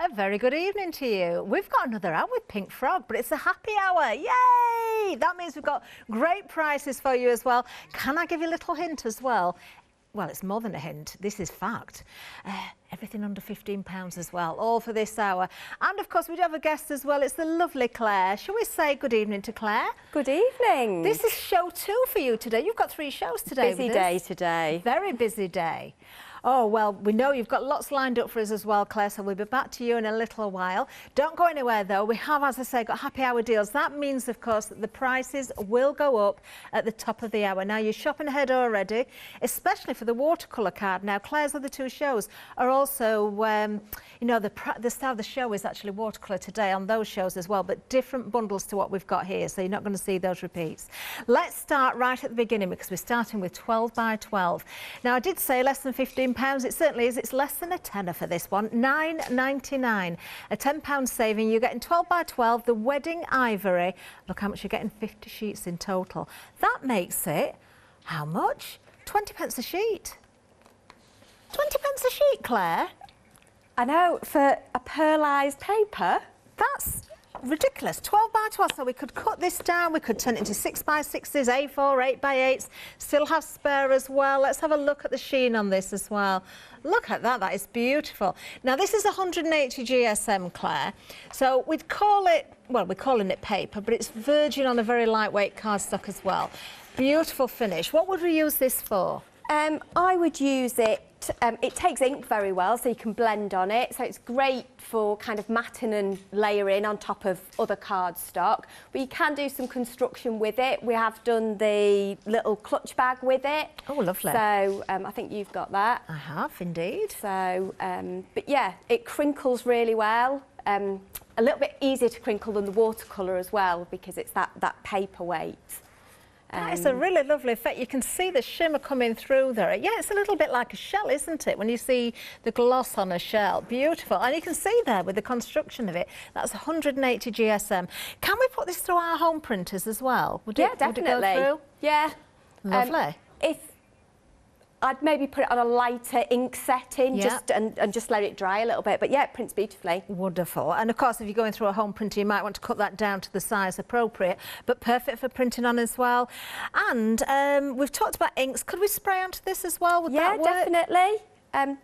A very good evening to you. We've got another hour with Pink Frog, but it's a happy hour. Yay! That means we've got great prices for you as well. Can I give you a little hint as well? Well, it's more than a hint. This is fact. Everything under £15 as well, all for this hour. And of course, we do have a guest as well. It's the lovely Claire. Shall we say good evening to Claire? Good evening. This is show 2 for you today. You've got 3 shows today. Busy day today. Very busy day. Oh, well, we know you've got lots lined up for us as well, Claire, so we'll be back to you in a little while. Don't go anywhere, though. We have, as I say, got happy hour deals. That means, of course, that the prices will go up at the top of the hour. Now, you're shopping ahead already, especially for the watercolour card. Now, Claire's other 2 shows are also, you know, the start of the show is actually watercolour today on those shows as well, but different bundles to what we've got here, so you're not going to see those repeats. Let's start right at the beginning because we're starting with 12 by 12. Now, I did say less than £15. It certainly is. It's less than a tenner for this one. £9.99. A £10 saving. You're getting 12 by 12, the wedding ivory. Look how much you're getting, 50 sheets in total. That makes it, how much? 20p a sheet. 20p a sheet, Claire. I know, for a pearlised paper. That's ridiculous. 12 by 12, so we could cut this down, we could turn it into 6 by 6s, A4, 8 by 8s, still have spare as well. Let's have a look at the sheen on this as well. Look at that, that is beautiful. Now this is 180 GSM, Claire, so we'd call it, well, we're calling it paper, but it's virgin on a very lightweight cardstock as well. Beautiful finish. What would we use this for? I would use it, it takes ink very well, so you can blend on it, so it's great for kind of matting and layering on top of other cardstock, but you can do some construction with it. We have done the little clutch bag with it. Oh, lovely. So I think you've got that. I have, indeed. So, but yeah, it crinkles really well. A little bit easier to crinkle than the watercolour as well, because it's that paper weight. It's a really lovely effect. You can see the shimmer coming through there. Yeah, it's a little bit like a shell, isn't it? When you see the gloss on a shell. Beautiful. And you can see there with the construction of it, that's 180 GSM. Can we put this through our home printers as well? Yeah, definitely. Would it go through? Yeah. Lovely. If I'd maybe put it on a lighter ink setting, Yeah. and just let it dry a little bit. But yeah, it prints beautifully. Wonderful. And of course, if you're going through a home printer, you might want to cut that down to the size appropriate, but perfect for printing on as well. And we've talked about inks. Could we spray onto this as well? Would that work? Definitely. Do you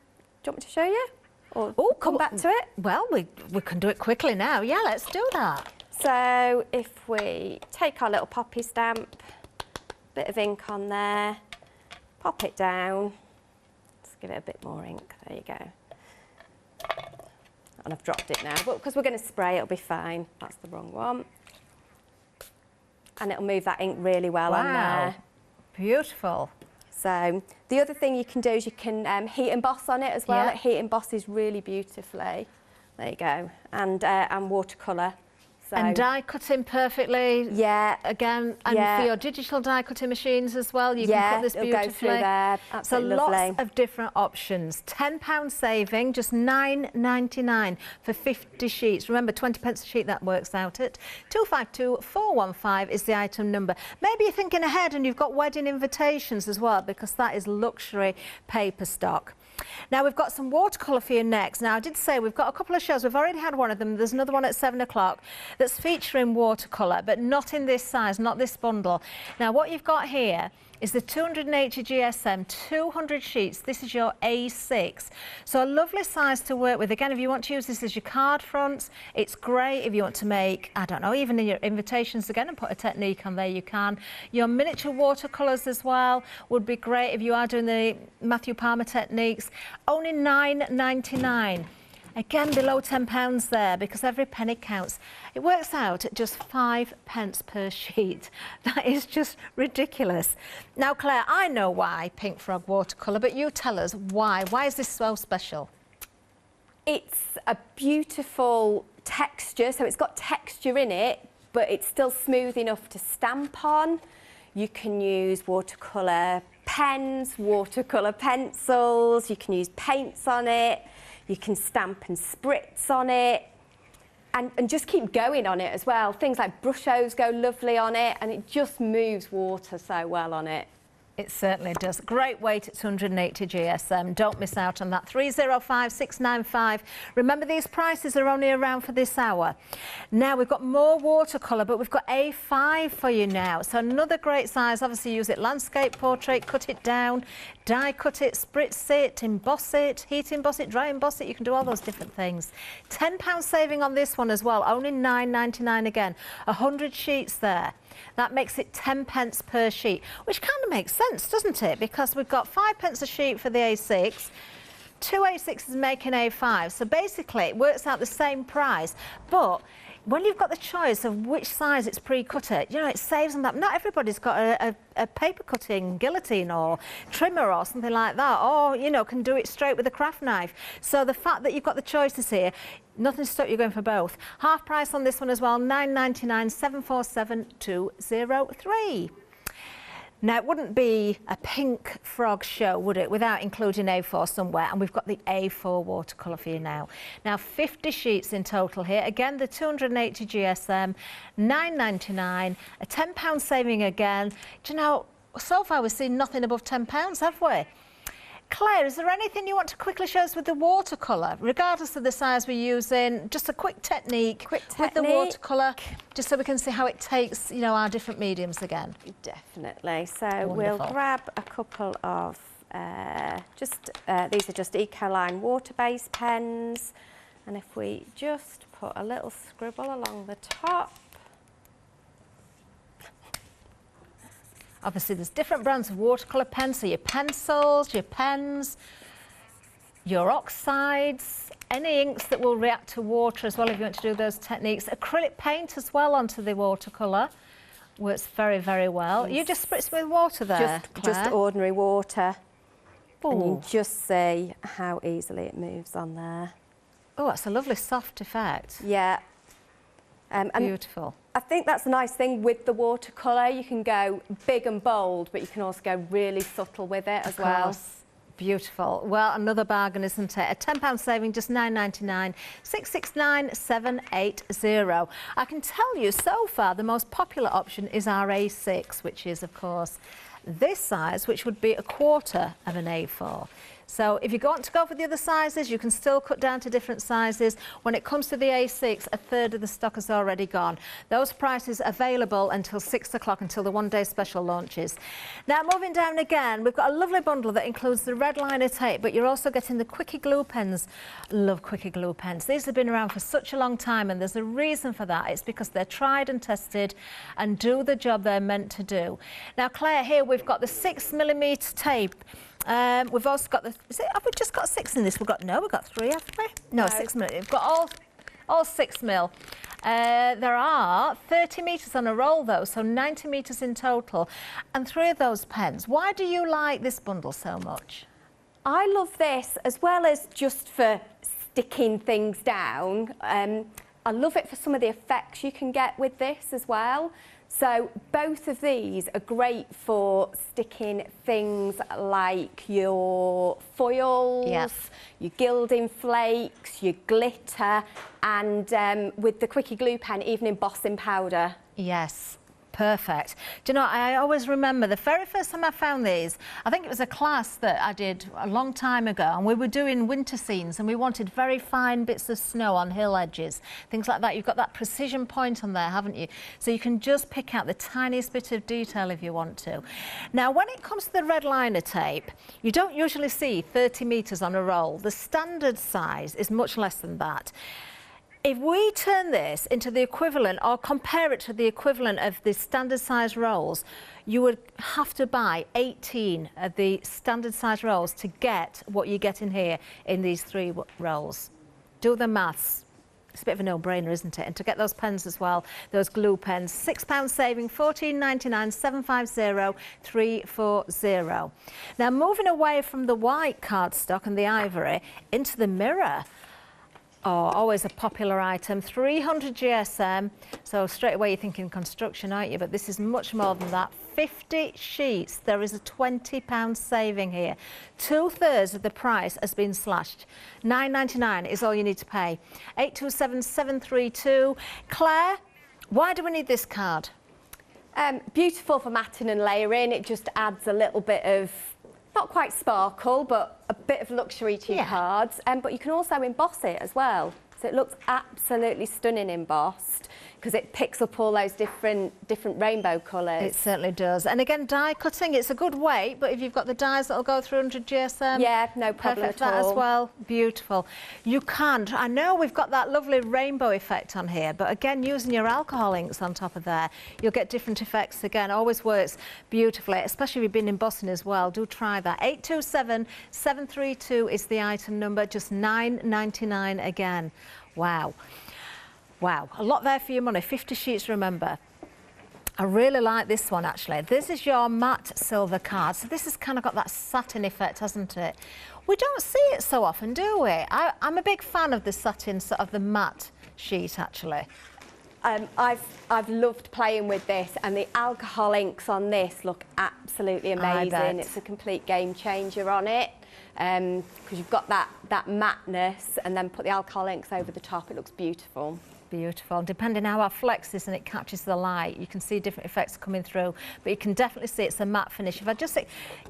want me to show you? Or come back to it? Well, we can do it quickly now. Yeah, let's do that. So if we take our little poppy stamp, bit of ink on there, pop it down, just give it a bit more ink, there you go. And I've dropped it now, but because we're going to spray, it'll be fine. That's the wrong one. And it'll move that ink really well on there. Beautiful. So the other thing you can do is you can heat emboss on it as well. Yeah. It heat embosses really beautifully. There you go. And watercolour. So, and die cutting perfectly. Yeah. Again, and for your digital die cutting machines as well, you can cut this beautifully. Go through there. Absolutely so lovely. Lots of different options. £10 saving, just £9.99 for 50 sheets. Remember, 20p a sheet, that works out at 252415 is the item number. Maybe you're thinking ahead and you've got wedding invitations as well, because that is luxury paper stock. Now, we've got some watercolour for you next. Now, I did say we've got a couple of shows. We've already had one of them. There's another one at 7 o'clock that's featuring watercolour, but not in this size, not this bundle. Now, what you've got here is the 280 GSM, 200 sheets. This is your A6. So a lovely size to work with. Again, if you want to use this as your card fronts, it's great. If you want to make, I don't know, even in your invitations again and put a technique on there, you can. Your miniature watercolours as well would be great if you are doing the Matthew Palmer techniques. Only £9.99. Again, below £10 there, because every penny counts. It works out at just 5p per sheet. That is just ridiculous. Now, Claire, I know why Pink Frog watercolour, but you tell us why. Why is this so special? It's a beautiful texture, so it's got texture in it, but it's still smooth enough to stamp on. You can use watercolour pens, watercolour pencils, you can use paints on it. You can stamp and spritz on it and just keep going on it as well. Things like brush O's go lovely on it, and it just moves water so well on it. It certainly does. Great weight at 280 GSM. Don't miss out on that. 305695. Remember, these prices are only around for this hour. Now, we've got more watercolour, but we've got A5 for you now. So another great size. Obviously, use it landscape, portrait, cut it down, die cut it, spritz it, emboss it, heat emboss it, dry emboss it. You can do all those different things. £10 saving on this one as well. Only £9.99 again. 100 sheets there. That makes it 10 pence per sheet, which kind of makes sense, doesn't it? Because we've got 5 pence a sheet for the A6, 2 A6s making A5. So basically, it works out the same price. But when you've got the choice of which size it's pre-cut at, you know, it saves on that. Not everybody's got a paper cutting guillotine or trimmer or something like that, or, you know, can do it straight with a craft knife. So the fact that you've got the choices here, nothing to stop you going for both. Half price on this one as well, £9.99, 747203. Now, it wouldn't be a pink frog show, would it, without including A4 somewhere, and we've got the A4 watercolour for you now. Now, 50 sheets in total here. Again, the 280 GSM, £9.99, a £10 saving again. Do you know, so far we've seen nothing above £10, have we? Claire, is there anything you want to quickly show us with the watercolour, regardless of the size we're using? Just a quick technique with the watercolour, just so we can see how it takes, you know, our different mediums again. Definitely. So Wonderful. We'll grab a couple of these are just Ecoline water-based pens, and if we just put a little scribble along the top. Obviously, there's different brands of watercolour pens, so your pencils, your pens, your oxides, any inks that will react to water as well if you want to do those techniques. Acrylic paint as well onto the watercolour works very, very well. You just spritz with water there, just ordinary water. Ooh. And you just see how easily it moves on there. Oh, that's a lovely soft effect. Yeah. Beautiful. I think that's a nice thing with the watercolour. You can go big and bold, but you can also go really subtle with it as well. Beautiful. Well, another bargain, isn't it? A £10 saving, just £9.99, 669780. I can tell you so far the most popular option is our A6, which is, of course, this size, which would be a quarter of an A4. So if you want to go for the other sizes, you can still cut down to different sizes. When it comes to the A6, a third of the stock has already gone. Those prices are available until 6 o'clock, until the one-day special launches. Now, moving down again, we've got a lovely bundle that includes the red liner tape, but you're also getting the Quickie glue pens. Love Quickie glue pens. These have been around for such a long time, and there's a reason for that. It's because they're tried and tested and do the job they're meant to do. Now, Claire, here we've got the 6mm tape. We've also got the, have we just got 6 in this? We've got 3, haven't we? No, 6mm. We've got all 6mm. There are 30 metres on a roll though, so 90 metres in total, and 3 of those pens. Why do you like this bundle so much? I love this, as well as just for sticking things down. I love it for some of the effects you can get with this as well. So both of these are great for sticking things like your foils, yes, your gilding flakes, your glitter, and with the Quickie glue pen, even embossing powder. Yes. Perfect. Do you know, I always remember the very first time I found these, I think it was a class that I did a long time ago, and we were doing winter scenes and we wanted very fine bits of snow on hill edges, things like that. You've got that precision point on there, haven't you? So you can just pick out the tiniest bit of detail if you want to. Now, when it comes to the red liner tape, you don't usually see 30 metres on a roll. The standard size is much less than that. If we turn this into the equivalent, or compare it to the equivalent of the standard size rolls, you would have to buy 18 of the standard size rolls to get what you get in here in these 3 rolls. Do the maths. It's a bit of a no-brainer, isn't it? And to get those pens as well, those glue pens, £6 saving, £14.99, 750340. Now, moving away from the white cardstock and the ivory into the mirror. Oh, always a popular item, 300 GSM. So straight away you're thinking construction, aren't you? But this is much more than that. 50 sheets. There is a £20 saving here. 2/3 of the price has been slashed. £9.99 is all you need to pay. 827732. Claire, why do we need this card? Beautiful for matting and layering. It just adds a little bit of, not quite sparkle, but a bit of luxury to your cards. But you can also emboss it as well. So it looks absolutely stunning embossed because it picks up all those different rainbow colours. It certainly does. And again, die cutting, it's a good weight, but if you've got the dies that'll go through 100 GSM, yeah, no problem perfect at for that all. as well. Beautiful. You can't. I know we've got that lovely rainbow effect on here, but again, using your alcohol inks on top of there, you'll get different effects again. Always works beautifully, especially if you've been embossing as well. Do try that. 827-732 is the item number, just $9.99 again. Wow. Wow, a lot there for your money. 50 sheets, remember. I really like this one, actually. This is your matte silver card. So this has kind of got that satin effect, hasn't it? We don't see it so often, do we? I'm a big fan of the satin, sort of the matte sheet, actually. I've loved playing with this, and the alcohol inks on this look absolutely amazing. It's a complete game changer on it. Because you've got that matteness, and then put the alcohol inks over the top. It looks beautiful. Beautiful. Depending how our flex is and it catches the light, you can see different effects coming through, but you can definitely see it's a matte finish. If I just,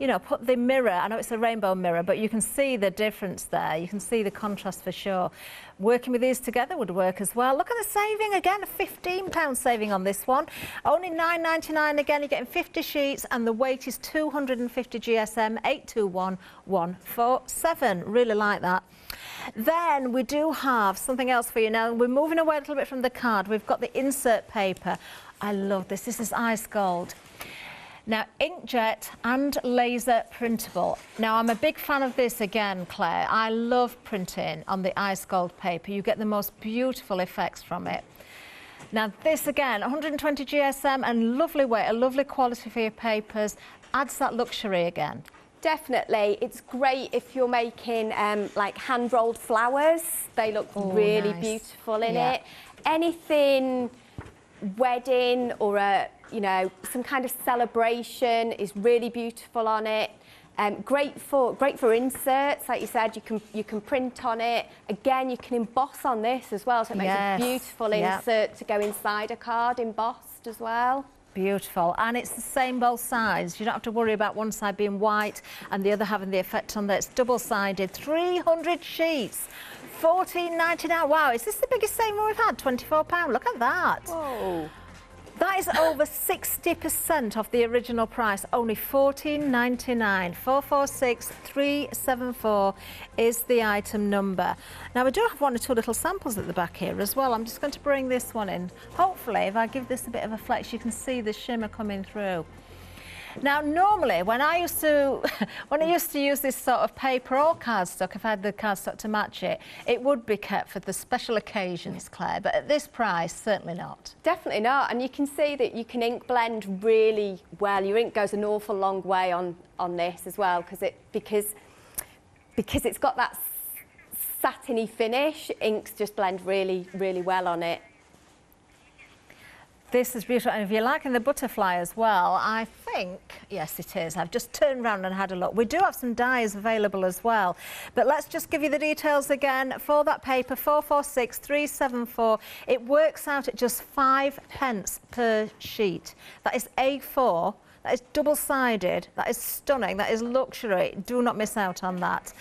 you know, put the mirror, I know it's a rainbow mirror, but you can see the difference there. You can see the contrast for sure. Working with these together would work as well. Look at the saving again, a £15 saving on this one. Only $9.99 again. You're getting 50 sheets and the weight is 250 GSM, 821147. Really like that. Then we do have something else for you now. We're moving away a little bit from the card. We've got the insert paper. I love this. This is ice gold. Now, inkjet and laser printable. Now, I'm a big fan of this again, Claire. I love printing on the ice gold paper. You get the most beautiful effects from it. Now, this again, 120 GSM and lovely weight, a lovely quality for your papers. Adds that luxury again. Definitely. It's great if you're making like hand-rolled flowers. They look really beautiful in it. Anything wedding or you know, some kind of celebration is really beautiful on it. Great for inserts, like you said. You can print on it. Again, you can emboss on this as well, so it makes a beautiful insert to go inside a card, embossed as well. Beautiful, and it's the same both sides. You don't have to worry about one side being white and the other having the effect on there. It's double-sided, 300 sheets, $14.99. Wow, is this the biggest saving we've had? £24. Look at that. Whoa. That is over 60% of the original price, only $14.99. 446374 is the item number. Now, we do have one or two little samples at the back here as well. I'm just going to bring this one in. Hopefully, if I give this a bit of a flex, you can see the shimmer coming through. Now, normally, when I used to use this sort of paper or cardstock, if I had the cardstock to match it, it would be kept for the special occasions, Claire, but at this price, certainly not. Definitely not, and you can see that you can ink blend really well. Your ink goes an awful long way on this as well, because it's got that satiny finish. Inks just blend really, really well on it. This is beautiful, and if you're liking the butterfly as well, I think, yes it is, I've just turned around and had a look. We do have some dies available as well, but let's just give you the details again. For that paper, 446374, it works out at just 5p per sheet. That is A4. That is double-sided, that is stunning, that is luxury. Do not miss out on that.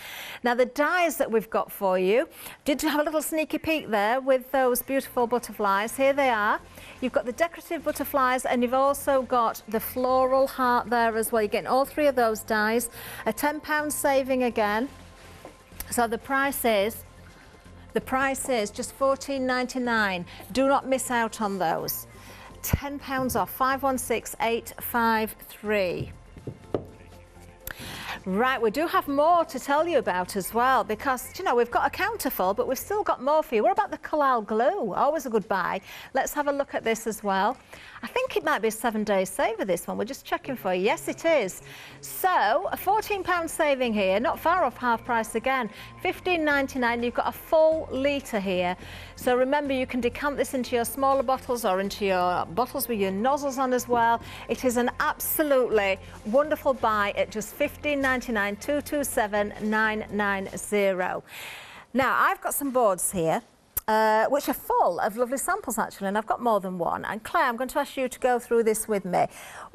Now, the dies that we've got for you, did have a little sneaky peek there with those beautiful butterflies. Here they are. You've got the decorative butterflies and you've also got the floral heart there as well. You're getting all three of those dies. A £10 saving again. So the price is just $14.99. Do not miss out on those. £10 off, 516853. Right, we do have more to tell you about as well, because, you know, we've got a counter full, but we've still got more for you. What about the Collal glue? Always a good buy. Let's have a look at this as well. I think it might be a 7-day saver, this one. We're just checking for you. Yes, it is. So, a £14 saving here, not far off half price again. $15.99. You've got a full litre here. So remember, you can decant this into your smaller bottles or into your bottles with your nozzles on as well. It is an absolutely wonderful buy at just $15.99, 227990. Now, I've got some boards here. which are full of lovely samples actually, and I've got more than one. And Claire, I'm going to ask you to go through this with me.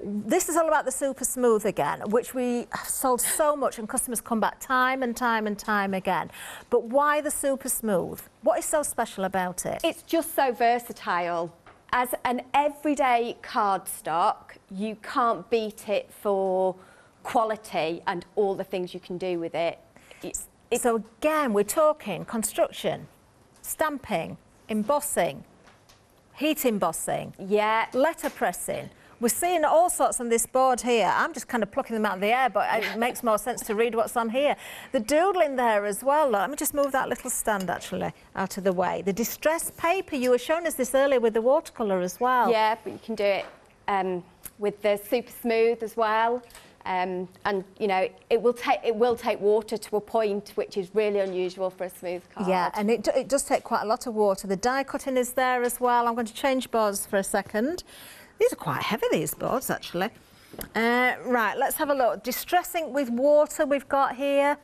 This is all about the Super Smooth again, which we have sold so much and customers come back time and time and time again. But why the Super Smooth? What is so special about it? It's just so versatile. As an everyday cardstock, you can't beat it for quality and all the things you can do with it. So again, we're talking construction, stamping, embossing, heat embossing, yeah, letter pressing. We're seeing all sorts on this board here. I'm just kind of plucking them out of the air, but it makes more sense to read what's on here. The doodling there as well. Let me just move that little stand actually out of the way. The distressed paper, you were showing us this earlier with the watercolour as well. Yeah, but you can do it with the Super Smooth as well. And you know, it will take water to a point, which is really unusual for a smooth card. Yeah, and it does take quite a lot of water. The die cutting is there as well. I'm going to change boards for a second. These are quite heavy, these boards, actually. Right, let's have a look. Distressing with water we've got here.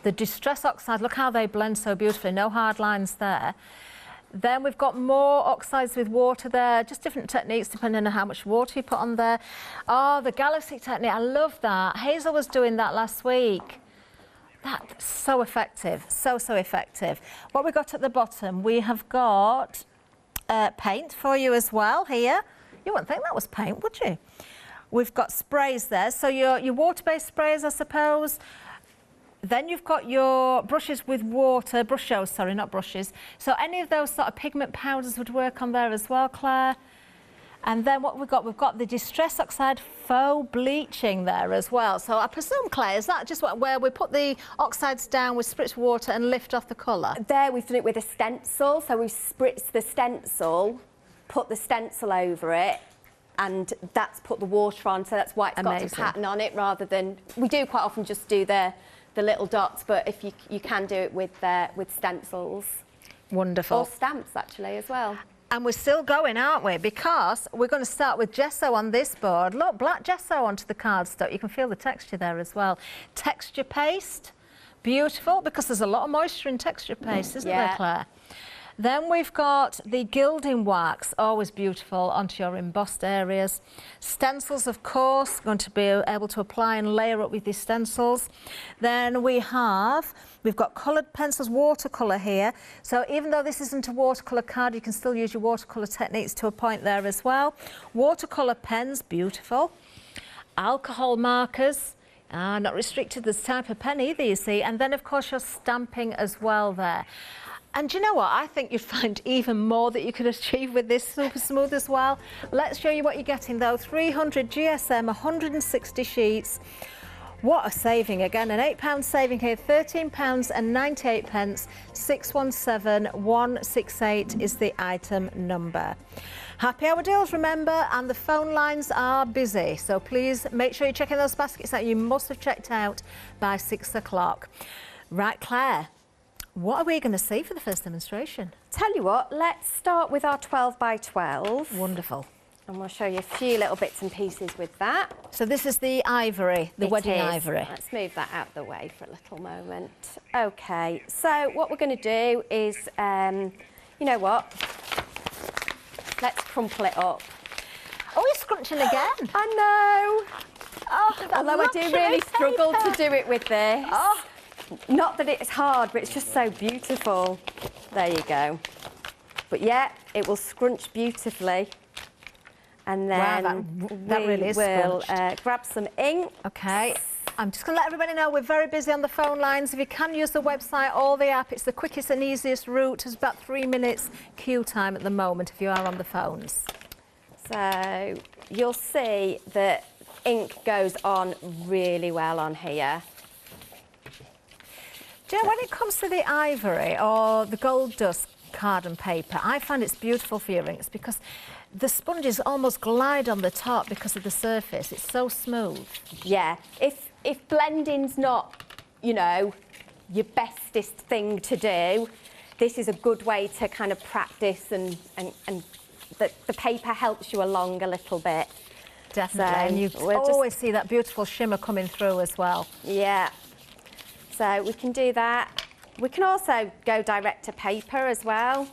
The Distress Oxide, look how they blend so beautifully. No hard lines there. Then we've got more oxides with water there, just different techniques depending on how much water you put on there. Oh, the Galaxy technique, I love that. Hazel was doing that last week. That's so effective, so effective. What we got at the bottom, we have got paint for you as well here. You wouldn't think that was paint, would you? We've got sprays there, so your water-based sprays, I suppose. Then you've got your brushes with water, brush-shows, sorry, not brushes. So any of those sort of pigment powders would work on there as well, Claire. And then what we've got the Distress Oxide faux bleaching there as well. So I presume, Claire, is that just where we put the oxides down with spritz water and lift off the colour? There we've done it with a stencil, so we've spritzed the stencil, put the stencil over it, and that's put the water on, so that's why it's got a pattern on it rather than... We do quite often just do the little dots, but if you can do it with stencils. Wonderful. Or stamps, actually, as well. And we're still going, aren't we? Because we're going to start with gesso on this board. Look, black gesso onto the cardstock. You can feel the texture there as well. Texture paste, beautiful, because there's a lot of moisture in texture paste, isn't there, Claire? Then we've got the gilding wax, always beautiful, onto your embossed areas. Stencils, of course, going to be able to apply and layer up with these stencils. Then we've got coloured pencils, watercolour here. So even though this isn't a watercolour card, you can still use your watercolour techniques to a point there as well. Watercolour pens, beautiful. Alcohol markers. Not restricted to this type of pen either, you see. And then, of course, your stamping as well there. And do you know what? I think you'd find even more that you could achieve with this Super Smooth as well. Let's show you what you're getting, though. 300 GSM, 160 sheets. What a saving. Again, an £8 saving here, £13.98. 617168 is the item number. Happy hour deals, remember, and the phone lines are busy, so please make sure you're checking those baskets out. You must have checked out by 6 o'clock. Right, Claire, what are we going to see for the first demonstration? Tell you what, let's start with our 12 by 12. Wonderful. And we'll show you a few little bits and pieces with that. So this is the ivory, the wedding ivory. Let's move that out of the way for a little moment. Okay, so what we're going to do is, you know what? Let's crumple it up. Oh, you're scrunching again. I know. Oh, although I do really struggle to do it with this. Oh. Not that it's hard, but it's just so beautiful. There you go. But yeah, it will scrunch beautifully. And then that really is we'll grab some ink. Okay. I'm just going to let everybody know we're very busy on the phone lines. If you can use the website or the app, it's the quickest and easiest route. There's about 3 minutes queue time at the moment if you are on the phones. So you'll see that ink goes on really well on here. Do you know, when it comes to the ivory or the gold dust card and paper, I find it's beautiful for your inks because the sponges almost glide on the top because of the surface. It's so smooth. Yeah. If blending's not, you know, your bestest thing to do, this is a good way to kind of practice and the paper helps you along a little bit. Definitely. So and you always see that beautiful shimmer coming through as well. Yeah. So we can do that. We can also go direct to paper as well.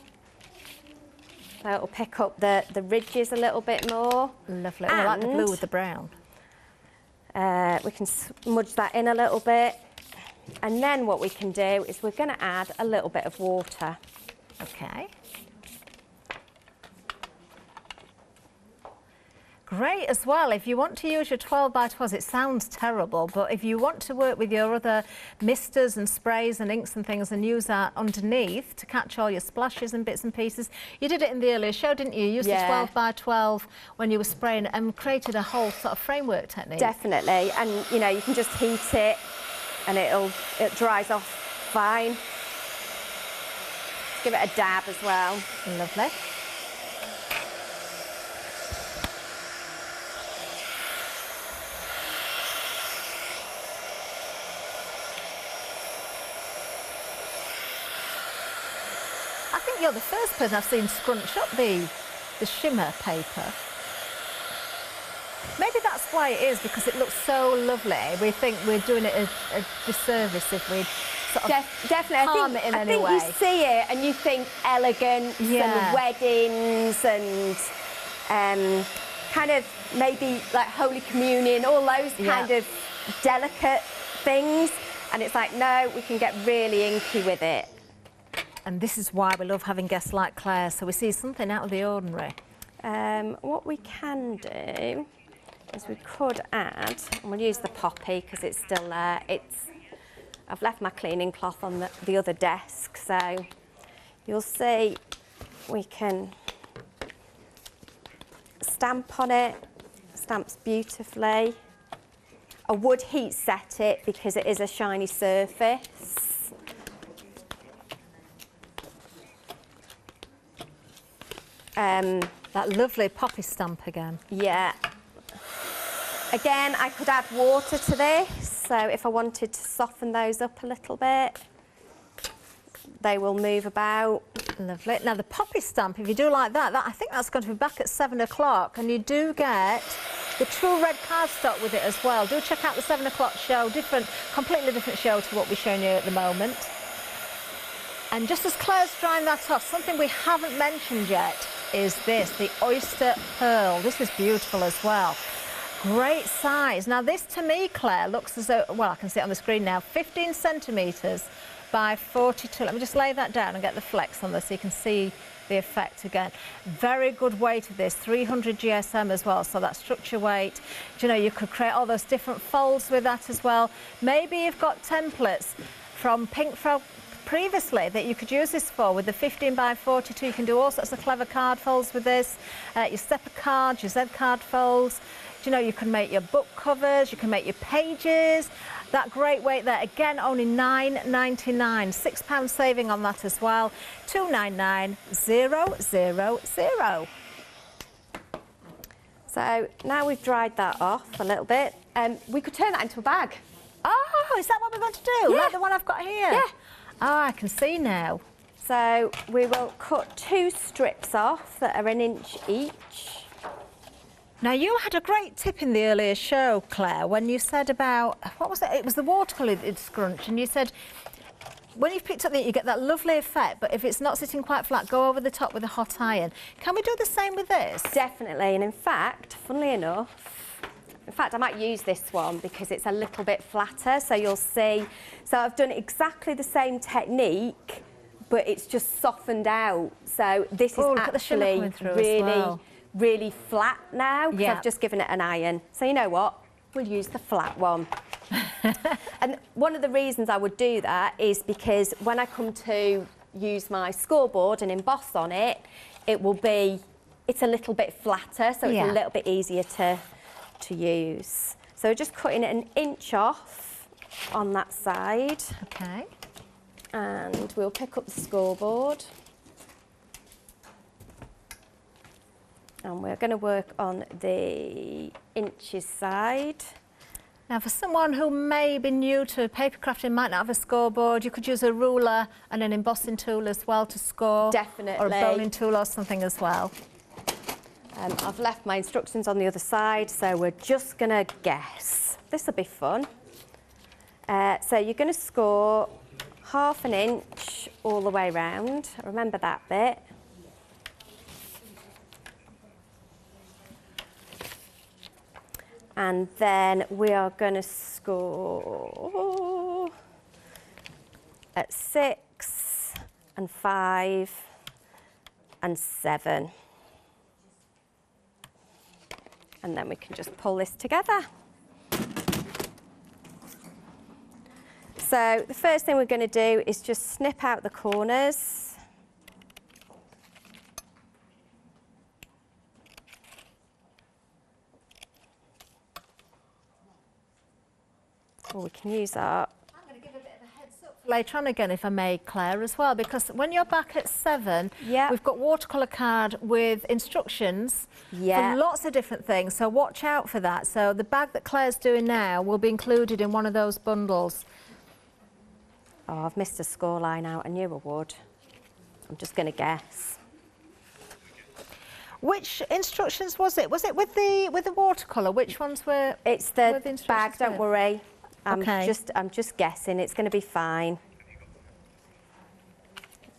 So it'll pick up the ridges a little bit more. Lovely. I like the blue with the brown. We can smudge that in a little bit. And then what we can do is we're going to add a little bit of water. Okay. Great as well. If you want to use your 12 by 12s, it sounds terrible, but if you want to work with your other misters and sprays and inks and things and use that underneath to catch all your splashes and bits and pieces, you did it in the earlier show, didn't you? You used the 12 by 12 when you were spraying and created a whole sort of framework technique. Definitely, and you know, you can just heat it and it dries off fine. Give it a dab as well. Lovely. I think you're the first person I've seen scrunch up the shimmer paper. Maybe that's why it is, because it looks so lovely. We think we're doing it a disservice if we sort of definitely harm it in any way. I think you see it and you think elegance and weddings and kind of maybe like Holy Communion, all those kind of delicate things. And it's like, no, we can get really inky with it. And this is why we love having guests like Claire, so we see something out of the ordinary. What we can do is we could add, and we'll use the poppy because it's still there. I've left my cleaning cloth on the other desk, so you'll see we can stamp on it. Stamps beautifully. I would heat set it because it is a shiny surface. That lovely poppy stamp again. Yeah. Again, I could add water to this, so if I wanted to soften those up a little bit, they will move about. Lovely. Now the poppy stamp, if you do like that, I think that's going to be back at 7 o'clock, and you do get the true red cardstock with it as well. Do check out the 7 o'clock show, completely different show to what we're showing you at the moment. And just as Claire's drying that off, something we haven't mentioned yet is this, the oyster pearl. This is beautiful as well. Great size. Now this to me, Claire, looks as though, well, I can see it on the screen now, 15 centimetres by 42. Let me just lay that down and get the flex on this so you can see the effect again. Very good weight of this, 300 GSM as well, so that structure weight. Do you know, you could create all those different folds with that as well. Maybe you've got templates from Pink Frog previously that you could use this for with the 15 by 42. You can do all sorts of clever card folds with this, your stepper cards, your Z card folds. Do you know, you can make your book covers, you can make your pages. That great weight there, again, only £9.99, £6 saving on that as well, 299,000. So now we've dried that off a little bit, we could turn that into a bag. Oh, is that what we're going to do? Yeah. Like the one I've got here? Yeah. Oh, I can see now. So we will cut 2 strips off that are 1 inch each. Now, you had a great tip in the earlier show, Claire, when you said about, what was it? It was the watercolour scrunch, and you said when you've picked up the, you get that lovely effect, but if it's not sitting quite flat, go over the top with a hot iron. Can we do the same with this? Definitely, and in fact, funnily enough, I might use this one because it's a little bit flatter, so you'll see. So I've done exactly the same technique, but it's just softened out. So this is actually really flat now because I've just given it an iron. So you know what? We'll use the flat one. And one of the reasons I would do that is because when I come to use my scoreboard and emboss on it, it's a little bit flatter, so it's a little bit easier to use. So we're just cutting it 1 inch off on that side. Okay. And we'll pick up the scoreboard. And we're going to work on the inches side. Now, for someone who may be new to paper crafting, might not have a scoreboard, you could use a ruler and an embossing tool as well to score. Definitely. Or a bowling tool or something as well. I've left my instructions on the other side, so we're just going to guess. This will be fun. So you're going to score 1/2 inch all the way round. Remember that bit. And then we are going to score at 6 and 5 and 7. And then we can just pull this together. So the first thing we're going to do is just snip out the corners. Or we can use our... I'm going to give a bit of a heads up later on again, if I may, Claire, as well, because when you're back at 7, we've got watercolour card with instructions for lots of different things, so watch out for that. So the bag that Claire's doing now will be included in one of those bundles. Oh, I've missed a scoreline out. I knew I would. I'm just going to guess. Which instructions was it? Was it with the watercolour? Which ones were? It's the bag. Don't worry. I'm just guessing. It's going to be fine.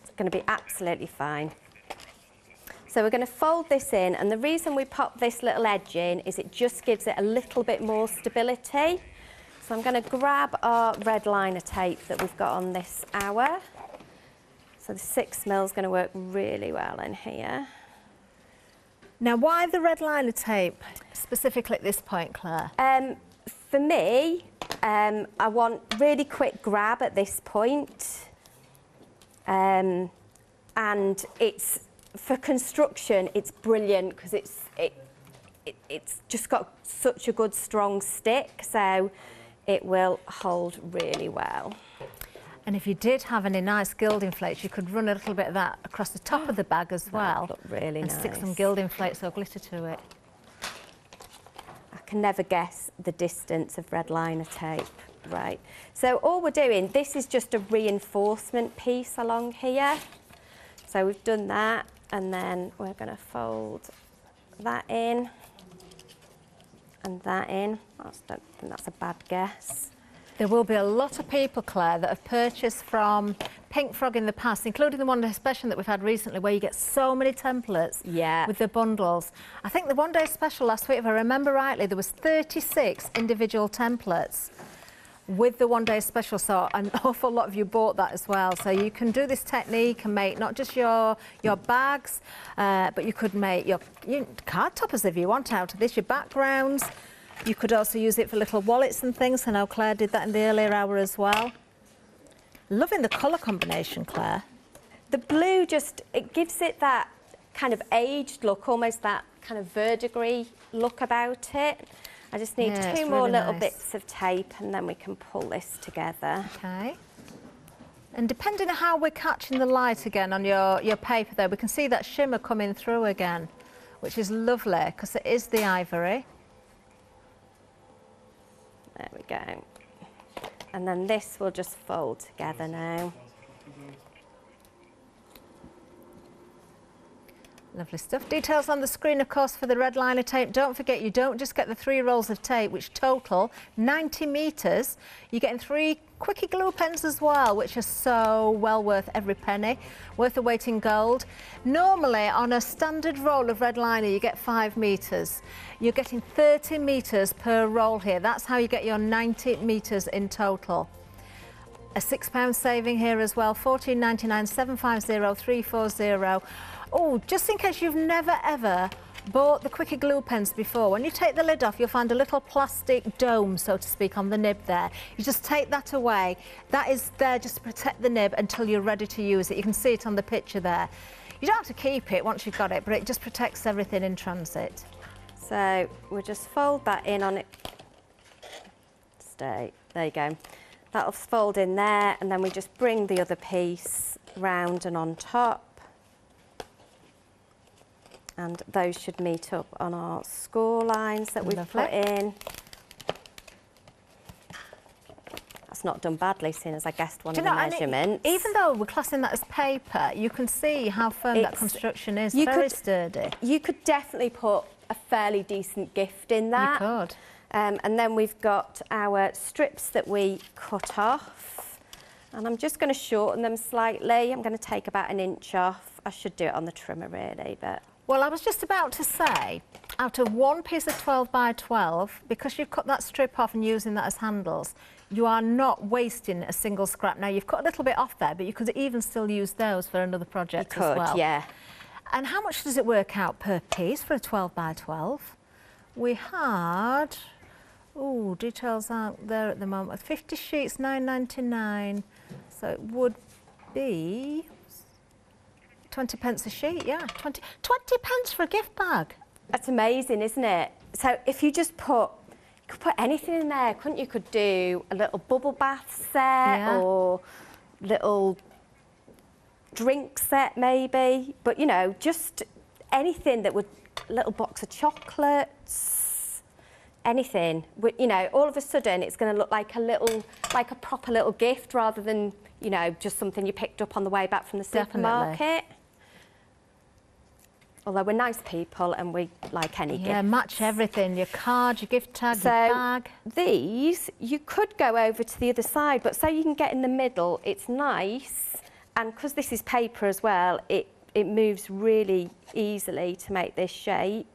It's going to be absolutely fine. So we're going to fold this in, and the reason we pop this little edge in is it just gives it a little bit more stability. So I'm going to grab our red liner tape that we've got on this hour. So the 6mm is going to work really well in here. Now, why the red liner tape specifically at this point, Claire? For me, I want really quick grab at this point. And it's, for construction, it's brilliant because it's just got such a good strong stick, so it will hold really well. And if you did have any nice gilding flakes, you could run a little bit of that across the top of the bag as well. That would look really nice. And stick some gilding flakes or glitter to it. I can never guess the distance of red liner tape. Right, so all we're doing, this is just a reinforcement piece along here. So we've done that, and then we're going to fold that in and that in. I don't think that's a bad guess. There will be a lot of people, Claire, that have purchased from Pink Frog in the past, including the one day special that we've had recently, where you get so many templates with the bundles. I think the one day special last week, if I remember rightly, there was 36 individual templates with the one day special, so an awful lot of you bought that as well. So you can do this technique and make not just your bags, but you could make your card toppers if you want out of this, your backgrounds. You could also use it for little wallets and things. I know Claire did that in the earlier hour as well. Loving the colour combination, Claire. The blue just, it gives it that kind of aged look, almost that kind of verdigris look about it. I just need two more little bits of tape and then we can pull this together. Okay. And depending on how we're catching the light again on your paper there, we can see that shimmer coming through again, which is lovely because it is the ivory. There we go. And then this will just fold together now. Lovely stuff. Details on the screen, of course, for the red liner tape. Don't forget, you don't just get the 3 rolls of tape, which total 90 metres. You're getting 3 quickie glue pens as well, which are so well worth every penny, worth the weight in gold. Normally, on a standard roll of red liner, you get 5 metres. You're getting 30 metres per roll here. That's how you get your 90 metres in total. A £6 saving here as well, £14.99, 750 340. Oh, just in case you've never ever bought the quickie glue pens before, when you take the lid off, you'll find a little plastic dome, so to speak, on the nib there. You just take that away. That is there just to protect the nib until you're ready to use it. You can see it on the picture there. You don't have to keep it once you've got it, but it just protects everything in transit. So we'll just fold that in on it. Stay. There you go. That'll fold in there, and then we just bring the other piece round and on top. And those should meet up on our score lines that we've put in. That's not done badly, seeing as I guessed one of the measurements. Even though we're classing that as paper, you can see how firm that construction is. Very sturdy. You could definitely put a fairly decent gift in that. You could. And then we've got our strips that we cut off. And I'm just going to shorten them slightly. I'm going to take about an inch off. I should do it on the trimmer really, but... Well, I was just about to say, out of one piece of 12 by 12, because you've cut that strip off and using that as handles, you are not wasting a single scrap. Now, you've cut a little bit off there, but you could even still use those for another project as well. Yeah. And how much does it work out per piece for a 12 by 12? We had... Oh, details aren't there at the moment. 50 sheets, £9.99. So it would be 20 pence a sheet, yeah. 20 pence for a gift bag. That's amazing, isn't it? So if you just you could put anything in there, couldn't you? You could do a little bubble bath set or little drink set maybe. But, you know, just anything that would, a little box of chocolates, anything, you know, all of a sudden it's going to look like a proper little gift rather than, you know, just something you picked up on the way back from the supermarket. Definitely. Although we're nice people and we like any gift. Yeah, match everything, your card, your gift tag, your bag. These, you could go over to the other side, but so you can get in the middle, it's nice. And because this is paper as well, it moves really easily to make this shape.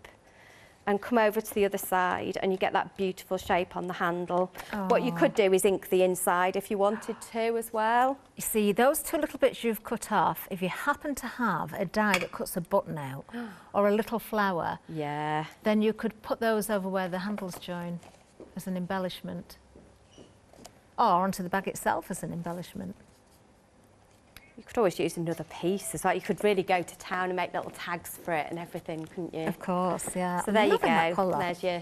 And come over to the other side and you get that beautiful shape on the handle. Oh. What you could do is ink the inside if you wanted to as well. You see, those two little bits you've cut off, if you happen to have a die that cuts a button out or a little flower, then you could put those over where the handles join as an embellishment. Or onto the bag itself as an embellishment. You could always use another piece as well. You could really go to town and make little tags for it and everything, couldn't you? Of course, yeah. So there you go. There's your...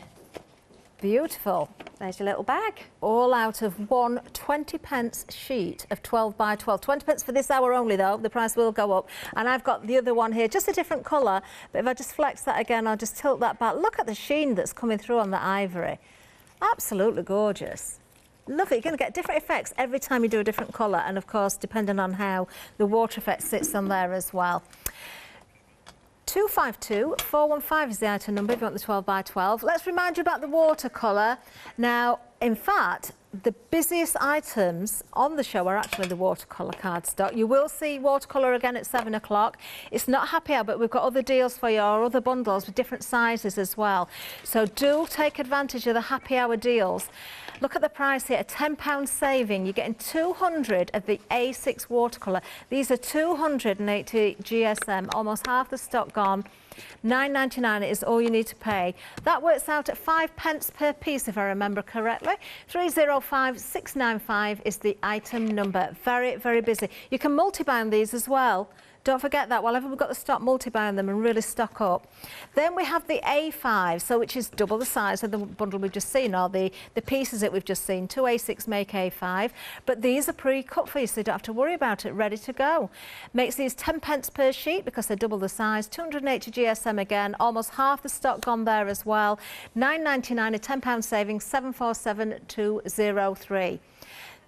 Beautiful. There's your little bag. All out of one 20 pence sheet of 12 by 12. 20 pence for this hour only though, the price will go up. And I've got the other one here, just a different colour, but if I just flex that again, I'll just tilt that back. Look at the sheen that's coming through on the ivory. Absolutely gorgeous. Lovely, you're going to get different effects every time you do a different colour, and of course depending on how the water effect sits on there as well. 252415 is the item number if you want the 12 by 12. Let's remind you about the watercolour. Now, in fact, the busiest items on the show are actually the watercolour cardstock. You will see watercolour again at 7 o'clock. It's not happy hour, but we've got other deals for you, or other bundles with different sizes as well. So do take advantage of the happy hour deals. Look at the price here, a £10 saving. You're getting 200 of the A6 watercolour. These are 280 GSM, almost half the stock gone. £9.99 is all you need to pay. That works out at 5 pence per piece, if I remember correctly. 305695 is the item number. Very, very busy. You can multi-bind these as well. Don't forget that, whenever we've got the stock, multi-bind them and really stock up. Then we have the A5, so which is double the size of the bundle we've just seen, or the pieces that we've just seen. 2 A6 make A5, but these are pre-cut for you, so you don't have to worry about it, ready to go. Makes these 10 pence per sheet because they're double the size. 280 GSM again, almost half the stock gone there as well. £9.99, a £10 saving, 747203.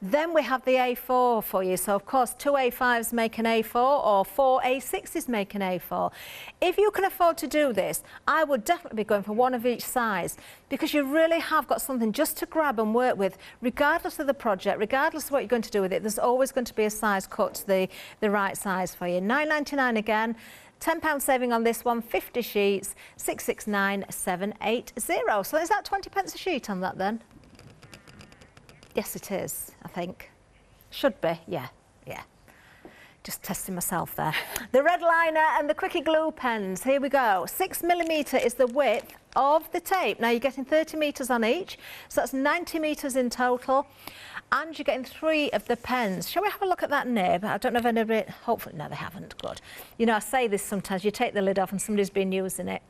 Then we have the A4 for you. So, of course, 2 A5s make an A4 or 4 A6s make an A4. If you can afford to do this, I would definitely be going for one of each size, because you really have got something just to grab and work with, regardless of the project, regardless of what you're going to do with it. There's always going to be a size cut to the right size for you. £9.99 again. £10 saving on this one, 50 sheets, 669780. So is that 20 pence a sheet on that then? Yes, it is, I think. Should be, yeah. Just testing myself there. The red liner and the quickie glue pens, here we go. 6mm is the width of the tape. Now you're getting 30 metres on each, so that's 90 metres in total. And you're getting 3 of the pens. Shall we have a look at that nib? I don't know if anybody, hopefully, no, they haven't, good. You know, I say this sometimes, you take the lid off and somebody's been using it.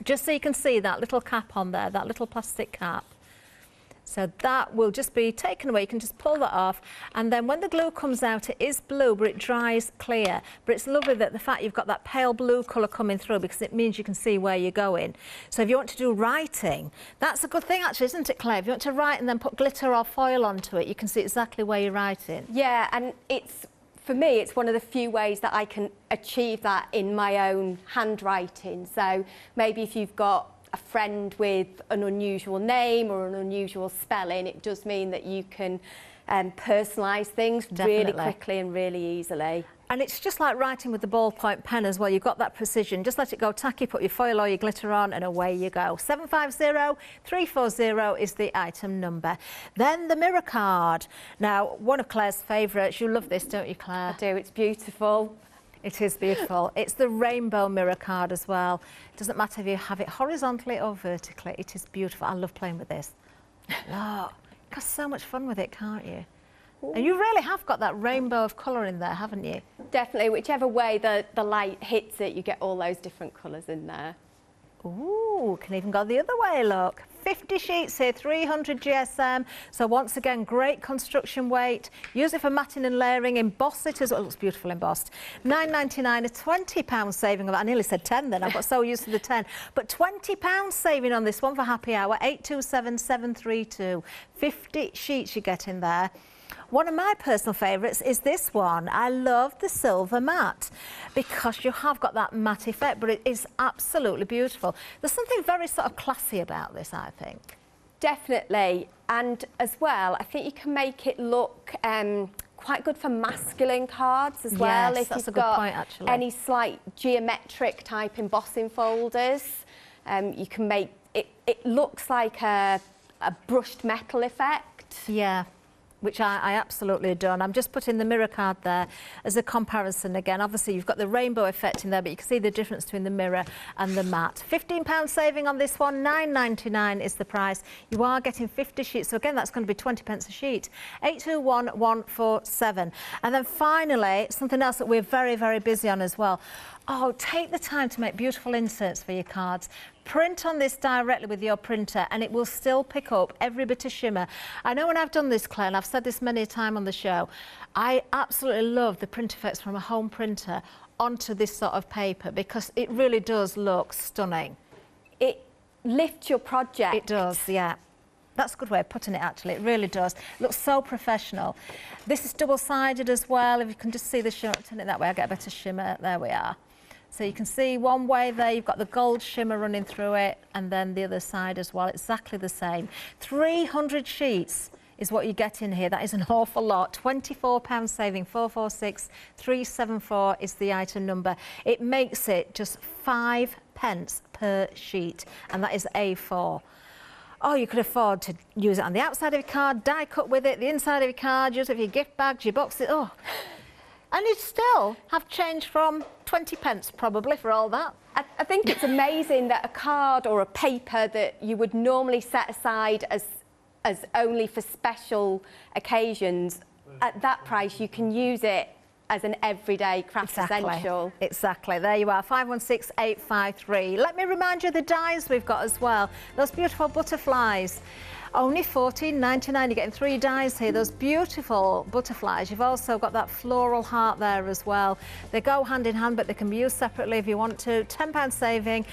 Just so you can see that little cap on there, that little plastic cap. So that will just be taken away. You can just pull that off, and then when the glue comes out, it is blue, but it dries clear. But it's lovely that the fact you've got that pale blue colour coming through, because it means you can see where you're going. So if you want to do writing, that's a good thing actually, isn't it, Claire? If you want to write and then put glitter or foil onto it, you can see exactly where you're writing. Yeah, and it's, for me, it's one of the few ways that I can achieve that in my own handwriting. So maybe if you've got a friend with an unusual name or an unusual spelling, it does mean that you can personalise things Definitely. really quickly and really easily. And it's just like writing with the ballpoint pen as well. You've got that precision. Just let it go tacky, put your foil or your glitter on, and away you go. 750340 is the item number. Then the mirror card. Now, one of Claire's favourites. You love this, don't you, Claire? I do, it's beautiful. It is beautiful. It's the rainbow mirror card as well. It doesn't matter if you have it horizontally or vertically. It is beautiful. I love playing with this. Look, you can have so much fun with it, can't you? And you really have got that rainbow of colour in there, haven't you? Definitely, whichever way the light hits it, you get all those different colours in there. Ooh, can even go the other way, look. 50 sheets here, 300 GSM. So once again, great construction weight. Use it for matting and layering. Emboss it as well. It looks beautiful embossed. £9.99, a £20 saving. I nearly said 10 then. I got so used to the 10. But £20 saving on this one for happy hour. 827732. 50 sheets you get in there. One of my personal favourites is this one. I love the silver matte because you have got that matte effect, but it is absolutely beautiful. There's something very sort of classy about this, I think. Definitely, and as well, I think you can make it look quite good for masculine cards as well. Yes, if that's you've a good got point, actually. any slight geometric type embossing folders, you can make it. It looks like a brushed metal effect. Yeah. Which I absolutely adore. And I'm just putting the mirror card there as a comparison again. Obviously, you've got the rainbow effect in there, but you can see the difference between the mirror and the matte. £15 saving on this one, £9.99 is the price. You are getting 50 sheets, so again, that's going to be 20 pence a sheet. 821147. And then finally, something else that we're very, very busy on as well. Oh, take the time to make beautiful inserts for your cards. Print on this directly with your printer and it will still pick up every bit of shimmer. I know when I've done this, Claire, and I've said this many a time on the show, I absolutely love the print effects from a home printer onto this sort of paper because it really does look stunning. It lifts your project. It does, yeah. That's a good way of putting it, actually. It really does. It looks so professional. This is double-sided as well. If you can just see the shimmer, turn it that way, I get a better shimmer. There we are. So you can see one way there, you've got the gold shimmer running through it, and then the other side as well, exactly the same. 300 sheets is what you get in here. That is an awful lot. £24 saving, 446374 is the item number. It makes it just 5 pence per sheet, and that is A4. Oh, you could afford to use it on the outside of your card, die cut with it, the inside of your card, use it for your gift bags, your boxes, oh. And you'd still have change from 20 pence probably for all that. I think it's amazing that a card or a paper that you would normally set aside as only for special occasions, at that price you can use it as an everyday craft essential. Exactly, there you are, 516853. Let me remind you of the dies we've got as well. Those beautiful butterflies. Only £14.99, you're getting 3 dies here, those beautiful butterflies. You've also got that floral heart there as well. They go hand in hand, but they can be used separately if you want to. £10 saving.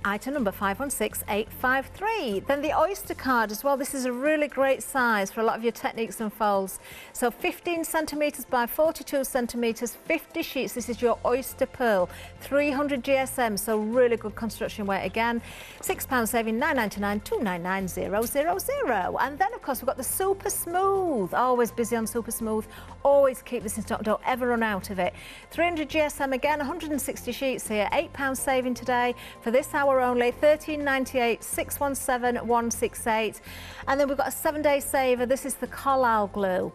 Item number 516853. Then the oyster card as well. This is a really great size for a lot of your techniques and folds. So 15 centimetres by 42 centimetres, 50 sheets. This is your oyster pearl. 300 GSM, so really good construction weight again. £6 saving, £9.99, £299,000. And then of course we've got the super smooth. Always busy on super smooth. Always keep this in stock. Don't ever run out of it. 300 GSM again, 160 sheets here. £8 saving today for this hour only, £13.98, 617 168. And then we've got a 7-day saver. This is the Collal glue,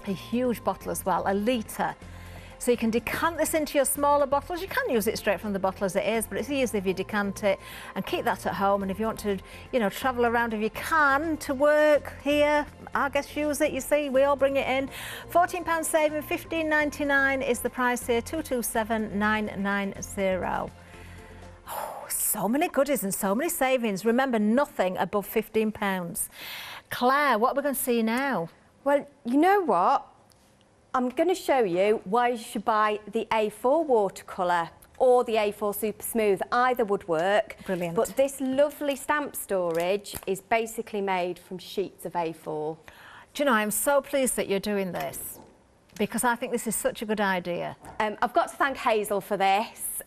a huge bottle as well, a litre. So you can decant this into your smaller bottles. You can use it straight from the bottle as it is, but it's easier if you decant it and keep that at home. And if you want to, you know, travel around, if you can, to work here, I guess use it, you see, we all bring it in. £14 saving, £15.99 is the price here, 227990. Oh, so many goodies and so many savings. Remember, nothing above £15. Claire, what are we going to see now? Well, you know what? I'm going to show you why you should buy the A4 watercolour or the A4 Super Smooth. Either would work. Brilliant. But this lovely stamp storage is basically made from sheets of A4. Do you know, I'm so pleased that you're doing this because I think this is such a good idea. I've got to thank Hazel for this.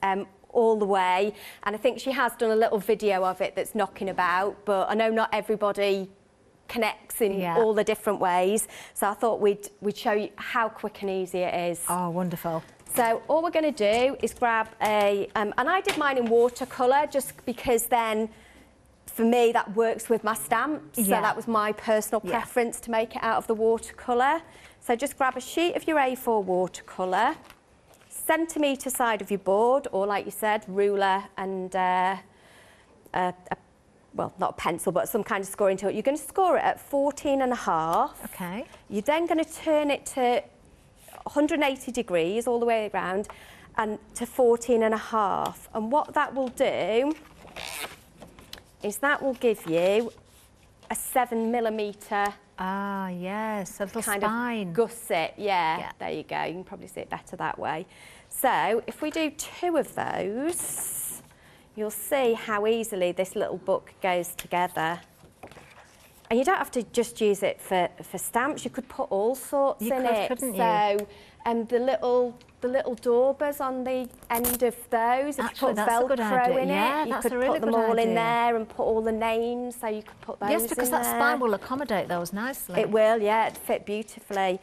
All the way, and I think she has done a little video of it that's knocking about, but I know not everybody connects in all the different ways. So I thought we'd show you how quick and easy it is. Oh, wonderful. So all we're going to do is grab a, and I did mine in watercolour just because then for me that works with my stamps. So that was my personal preference to make it out of the watercolour. So just grab a sheet of your A4 watercolour, centimetre side of your board, or like you said, ruler and well, not a pencil, but some kind of scoring tool. You're going to score it at 14.5. Okay. You're then going to turn it to 180 degrees all the way around and to 14.5. And what that will do is that will give you a 7mm. Ah, yes, a little kind spine. of gusset, there you go. You can probably see it better that way. So if we do 2 of those, you'll see how easily this little book goes together. And you don't have to just use it for stamps. You could put all sorts in it. Couldn't you? So, the little daubers on the end of those. If Actually, you put that's a good Velcro idea. in Yeah, it, you that's could a really put them good all in idea. there and put all the names. So you could put those. Yes, because in that there. spine will accommodate those nicely. It will, yeah, it'd fit beautifully.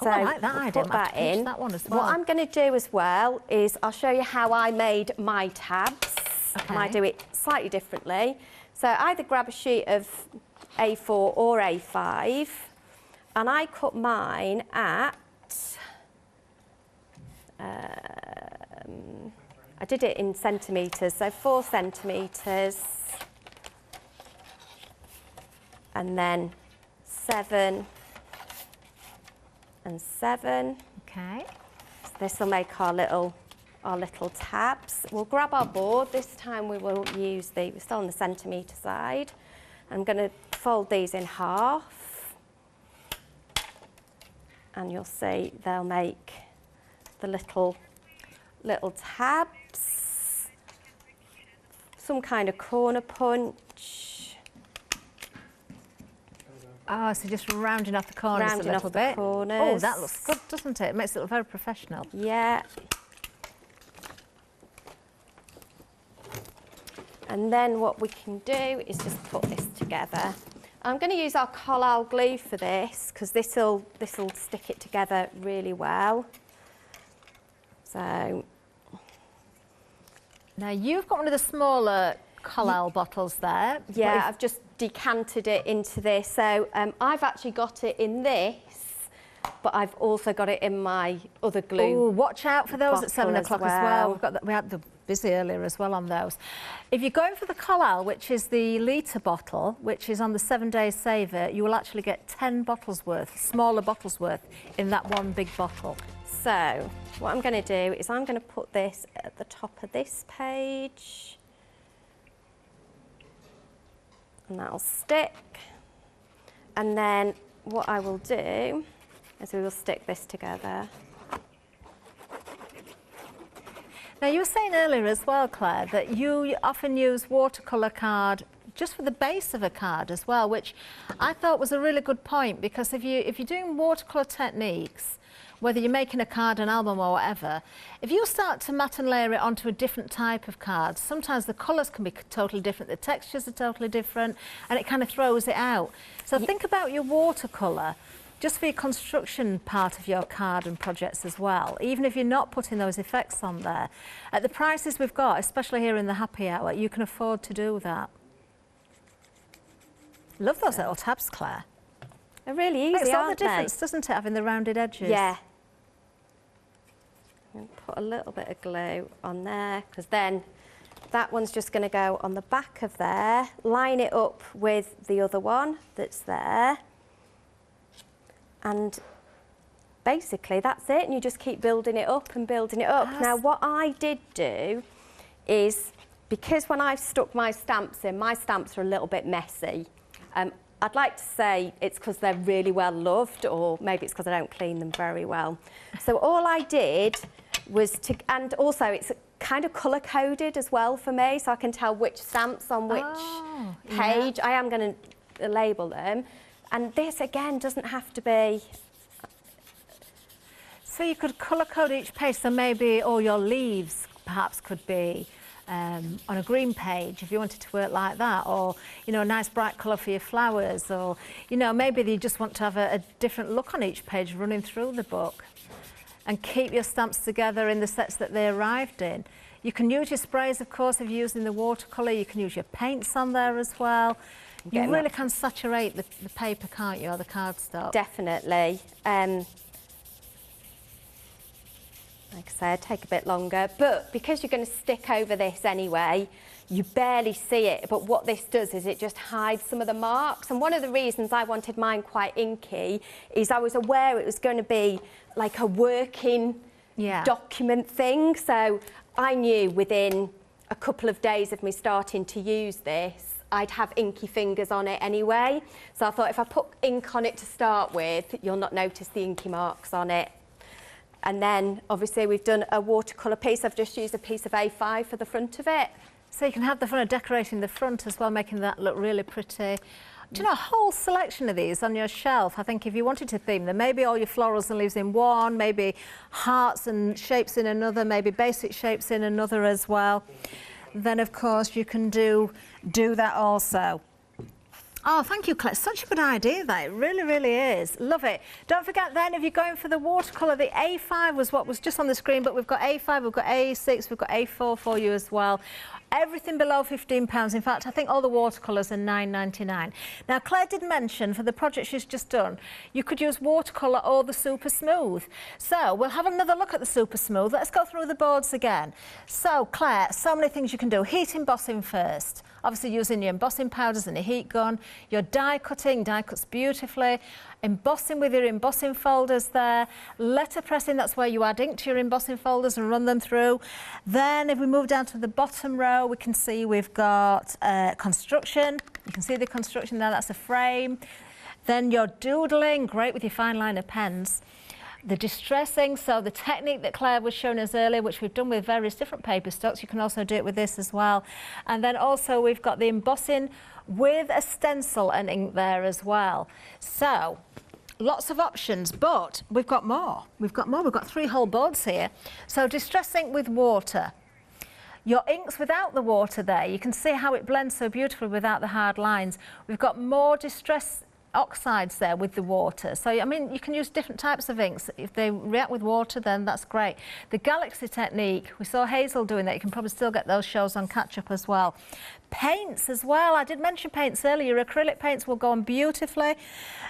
Oh, I like that idea. Put that in. That one as well. What I'm going to do as well is I'll show you how I made my tabs. Okay. And I do it slightly differently. So I either grab a sheet of A4 or A5, and I cut mine at, I did it in centimetres, so 4 centimetres, and then 7 and 7. Okay. So this will make our little tabs. We'll grab our board. This time we will use we're still on the centimetre side. I'm going to fold these in half, and you'll see they'll make the little tabs. Some kind of corner punch. Oh, so just rounding off the corners Rounding a little off the bit. corners. Oh, that looks good, doesn't it? It makes it look very professional. Yeah. And then what we can do is just put this together. I'm going to use our collal glue for this because this'll stick it together really well. So now you've got one of the smaller collal bottles there. Yeah, I've just decanted it into this. So I've actually got it in this, but I've also got it in my other glue. Oh, watch out for those at 7 o'clock as well. well. We had the busy earlier as well on those. If you're going for the collal, which is the litre bottle, which is on the 7-day saver, you will actually get 10 bottles worth, smaller bottles worth, in that one big bottle. So what I'm going to do is I'm going to put this at the top of this page. And that'll stick. And then what I will do is we will stick this together. Now, you were saying earlier as well, Claire, that you often use watercolour card just for the base of a card as well, which I thought was a really good point, because if you're doing watercolour techniques, whether you're making a card, an album or whatever, if you start to matte and layer it onto a different type of card, sometimes the colours can be totally different, the textures are totally different, and it kind of throws it out. So think about your watercolour just for your construction part of your card and projects as well, even if you're not putting those effects on there. At the prices we've got, especially here in the happy hour, you can afford to do that. Love those little tabs, Claire. They're really easy, Makes all the aren't they? difference, doesn't it, having the rounded edges? Yeah. And put a little bit of glue on there, because then that one's just going to go on the back of there. Line it up with the other one that's there. And basically that's it, and you just keep building it up and building it up. Now what I did do is, because when I've stuck my stamps in, my stamps are a little bit messy. I'd like to say it's because they're really well loved, or maybe it's because I don't clean them very well. So all I did was and also it's kind of colour coded as well for me, so I can tell which stamps on which page. Yeah. I am going to label them. And this, again, doesn't have to be... So you could colour code each page, so maybe all your leaves perhaps could be on a green page, if you wanted to work like that, or, you know, a nice bright colour for your flowers, or, you know, maybe you just want to have a different look on each page running through the book, and keep your stamps together in the sets that they arrived in. You can use your sprays, of course, if you're using the watercolour. You can use your paints on there as well. You really can saturate the paper, can't you, or the cardstock? Definitely. Like I said, take a bit longer, but because you're going to stick over this anyway, you barely see it. But what this does is it just hides some of the marks. And one of the reasons I wanted mine quite inky is I was aware it was going to be like a working document thing. So I knew within a couple of days of me starting to use this, I'd have inky fingers on it anyway. So I thought if I put ink on it to start with, you'll not notice the inky marks on it. And then obviously we've done a watercolour piece. I've just used a piece of A5 for the front of it. So you can have the fun of decorating the front as well, making that look really pretty. Do you know, a whole selection of these on your shelf. I think if you wanted to theme them, maybe all your florals and leaves in one, maybe hearts and shapes in another, maybe basic shapes in another as well. Then of course you can do that also. Oh, thank you, Claire. Such a good idea, that. It really, really is. Love it. Don't forget then, if you're going for the watercolour, the A5 was what was just on the screen, but we've got A5, we've got A6, we've got A4 for you as well. Everything below £15. In fact, I think all the watercolours are £9.99. Now, Claire did mention for the project she's just done, you could use watercolour or the Super Smooth. So we'll have another look at the Super Smooth. Let's go through the boards again. So, Claire, so many things you can do. Heat embossing first. Obviously using your embossing powders and a heat gun. Your die cutting, die cuts beautifully. Embossing with your embossing folders there. Letterpressing, that's where you add ink to your embossing folders and run them through. Then if we move down to the bottom row, we can see we've got construction. You can see the construction there, that's a frame. Then your doodling, great with your fine liner pens. The distressing, so the technique that Claire was showing us earlier, which we've done with various different paper stocks, you can also do it with this as well. And then also we've got the embossing with a stencil and ink there as well. So lots of options, but we've got more. We've got 3 whole boards here. So distress ink with water. Your inks without the water there, you can see how it blends so beautifully without the hard lines. We've got more distress oxides there with the water. So, I mean, you can use different types of inks. If they react with water, then that's great. The Galaxy technique, we saw Hazel doing that. You can probably still get those shows on catch-up as well. Paints as well. I did mention paints earlier. Your acrylic paints will go on beautifully.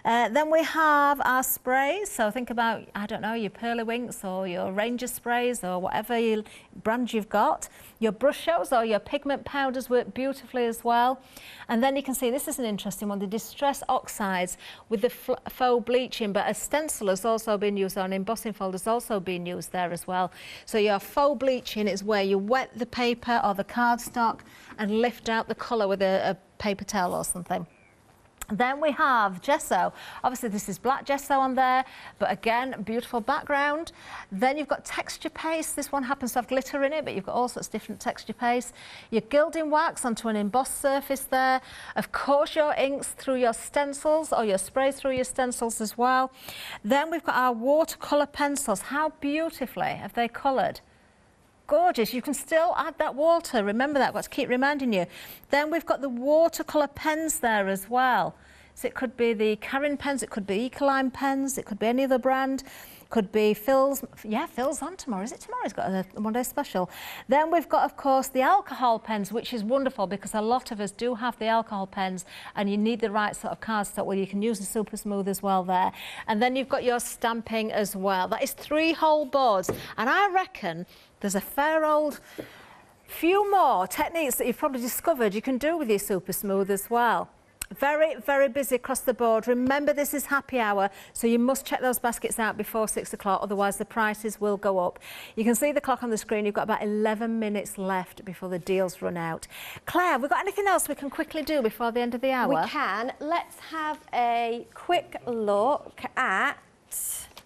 Then we have our sprays. So think about, I don't know, your Pearly Winks or your Ranger sprays or whatever brand you've got. Your brush shows or your pigment powders work beautifully as well. And then you can see, this is an interesting one, the Distress Oxides with the faux bleaching, but a stencil has also been used on, embossing folders also been used there as well. So your faux bleaching is where you wet the paper or the cardstock and lift out the colour with a paper towel or something. Then we have gesso. Obviously this is black gesso on there, but again, beautiful background. Then you've got texture paste. This one happens to have glitter in it, but you've got all sorts of different texture paste. Your gilding wax onto an embossed surface there. Of course, your inks through your stencils or your sprays through your stencils as well. Then we've got our watercolour pencils. How beautifully have they coloured? Gorgeous. You can still add that water. Remember that. I've got to keep reminding you. Then we've got the watercolour pens there as well. So it could be the Kathryn pens, it could be Ecoline pens, it could be any other brand. It could be Phil's. Yeah, Phil's on tomorrow. Is it tomorrow? He's got a one-day special. Then we've got, of course, the alcohol pens, which is wonderful because a lot of us do have the alcohol pens and you need the right sort of cardstock where you can use the Super Smooth as well there. And then you've got your stamping as well. That is 3 whole boards. And I reckon there's a fair old few more techniques that you've probably discovered you can do with your Super Smooth as well. Very, very busy across the board. Remember, this is happy hour, so you must check those baskets out before 6 o'clock, otherwise the prices will go up. You can see the clock on the screen. You've got about 11 minutes left before the deals run out. Claire, have we got anything else we can quickly do before the end of the hour? We can. Let's have a quick look at...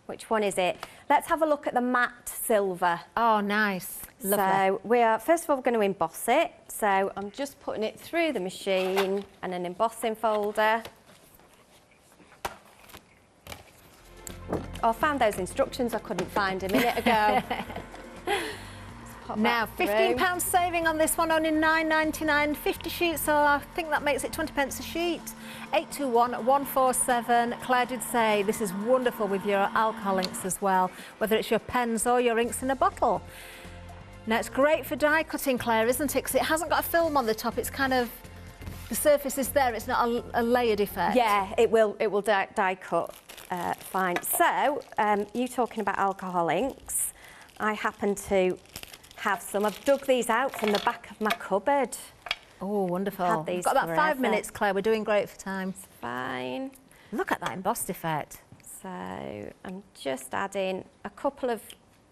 Which one is it? Let's have a look at the matte silver. Oh, nice. Lovely. So we are, first of all, we're going to emboss it. So I'm just putting it through the machine and an embossing folder. Oh, I found those instructions I couldn't find a minute ago. Let's pop Now, that through. £15 saving on this one, only £9.99, 50 sheets, so I think that makes it 20 pence a sheet. 821147. Claire did say this is wonderful with your alcohol inks as well, whether it's your pens or your inks in a bottle. Now, it's great for die cutting, Claire, isn't it? Because it hasn't got a film on the top. It's kind of, the surface is there. It's not a layered effect. Yeah, it will die cut fine. So, you talking about alcohol inks, I happen to have some. I've dug these out from the back of my cupboard. Oh, wonderful. Had these We've got about forever. 5 minutes, Claire. We're doing great for time. It's fine. Look at that embossed effect. So I'm just adding a couple of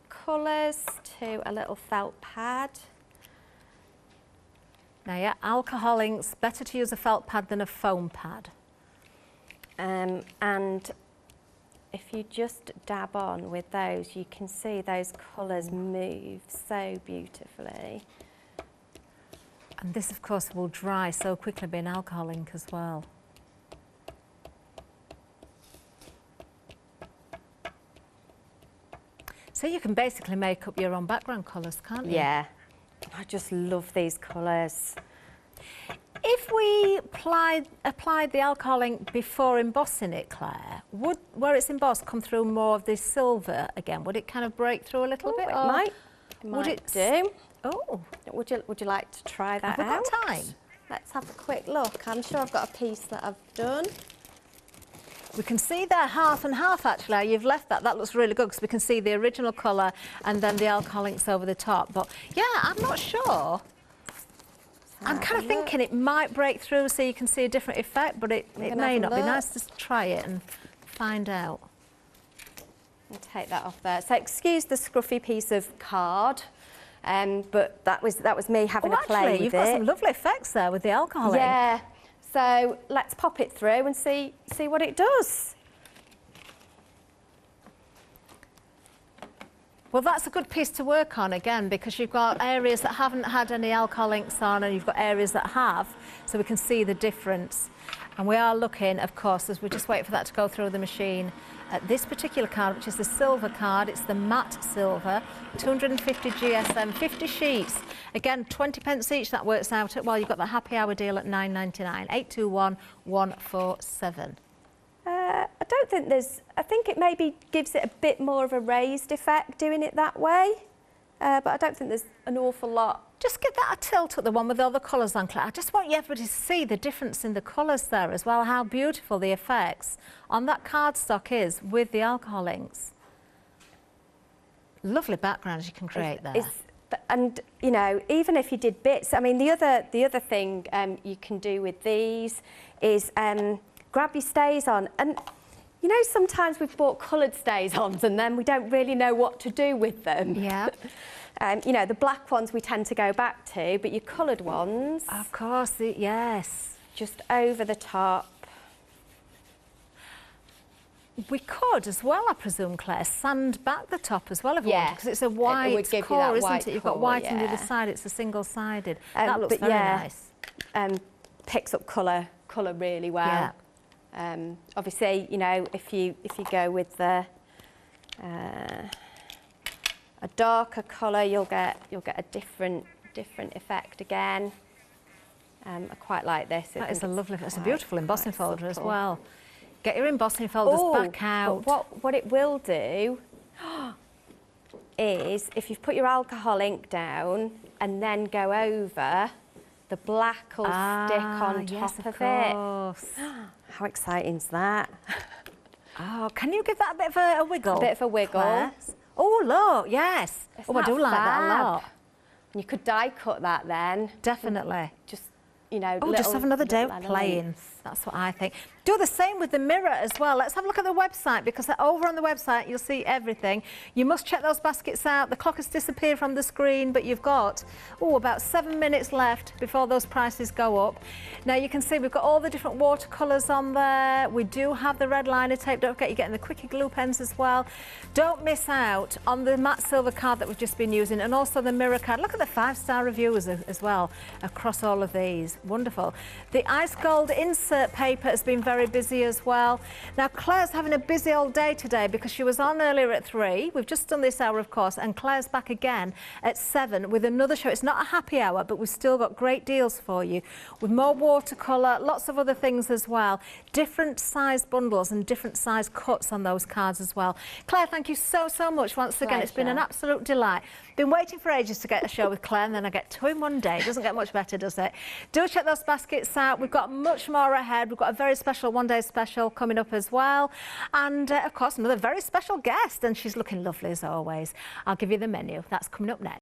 colours to a little felt pad. Now, yeah, alcohol inks, better to use a felt pad than a foam pad. And if you just dab on with those, you can see those colours move so beautifully. And this, of course, will dry so quickly being alcohol ink as well. So you can basically make up your own background colours, can't you? Yeah, I just love these colours. If we applied the alcohol ink before embossing it, Claire, would, where it's embossed, come through more of this silver again? Would it kind of break through a little bit? It or might would it do. Oh, Would you like to try that have we out? got time? Let's have a quick look. I'm sure I've got a piece that I've done. We can see there half and half actually. You've left that. That looks really good because we can see the original colour and then the alcohol inks over the top. But yeah, I'm not sure. I'm kind of thinking it might break through so you can see a different effect, but it may not. Be nice to try it and find out. I'll take that off there. So excuse the scruffy piece of card, but that was me having a play with it. You've got some lovely effects there with the alcohol ink. Yeah. So let's pop it through and see what it does. Well, that's a good piece to work on again because you've got areas that haven't had any alcohol inks on and you've got areas that have, so we can see the difference. And we are looking, of course, as we just wait for that to go through the machine, at this particular card, which is the silver card. It's the matte silver, 250 GSM, 50 sheets. Again, 20 pence each. That works out at, well, you've got the happy hour deal at £9.99, 821147. I don't think there's, I think it maybe gives it a bit more of a raised effect doing it that way, but I don't think there's an awful lot. Just give that a tilt at the one with all the colours on, Claire. I just want everybody to see the difference in the colours there as well, how beautiful the effects on that cardstock is with the alcohol inks. Lovely backgrounds you can create there. And, you know, even if you did bits, I mean, the other thing you can do with these is grab your stays-on. And, you know, sometimes we've bought coloured stays-ons and then we don't really know what to do with them. Yeah. You know, the black ones we tend to go back to, but your coloured ones... Of course, yes. Just over the top. We could as well, I presume, Claire, sand back the top as well if we want, because it's a white give core, you that isn't white it? You've got core, white on the yeah. other side, it's a single-sided. That looks very nice. Picks up colour really well. Yeah. Obviously, you know, if you go with the a darker colour, you'll get a different effect again. I quite like this. That is a lovely, it's a beautiful embossing folder as well. Get your embossing folders back out. But what it will do is, if you've put your alcohol ink down and then go over, the black will stick on top of it. How exciting is that? Oh, can you give that a bit of a wiggle? A bit of a wiggle. Claire? Oh, look, yes. Isn't I do that like that a fab? lot. You could die cut that then. Definitely. Just, you know, just have another day of playing. That's what I think. Do the same with the mirror as well. Let's have a look at the website, because over on the website you'll see everything. You must check those baskets out. The clock has disappeared from the screen, but you've got about 7 minutes left before those prices go up. Now you can see we've got all the different watercolours on there. We do have the red liner tape. Don't forget you're getting the quickie glue pens as well. Don't miss out on the matte silver card that we've just been using, and also the mirror card. Look at the 5-star reviews as well across all of these. Wonderful. The ice gold insert insert paper has been very busy as well. Now Claire's having a busy old day today because she was on earlier at 3. We've just done this hour, of course, and Claire's back again at 7 with another show. It's not a happy hour, but we've still got great deals for you with more watercolour, lots of other things as well. Different size bundles and different size cuts on those cards as well. Claire, thank you so much once again. It's been an absolute delight. Been waiting for ages to get a show with Claire, and then I get 2 in one day. It doesn't get much better, does it? Do check those baskets out. We've got much more ahead. We've got a very special one-day special coming up as well. And, of course, another very special guest, and she's looking lovely as always. I'll give you the menu. That's coming up next.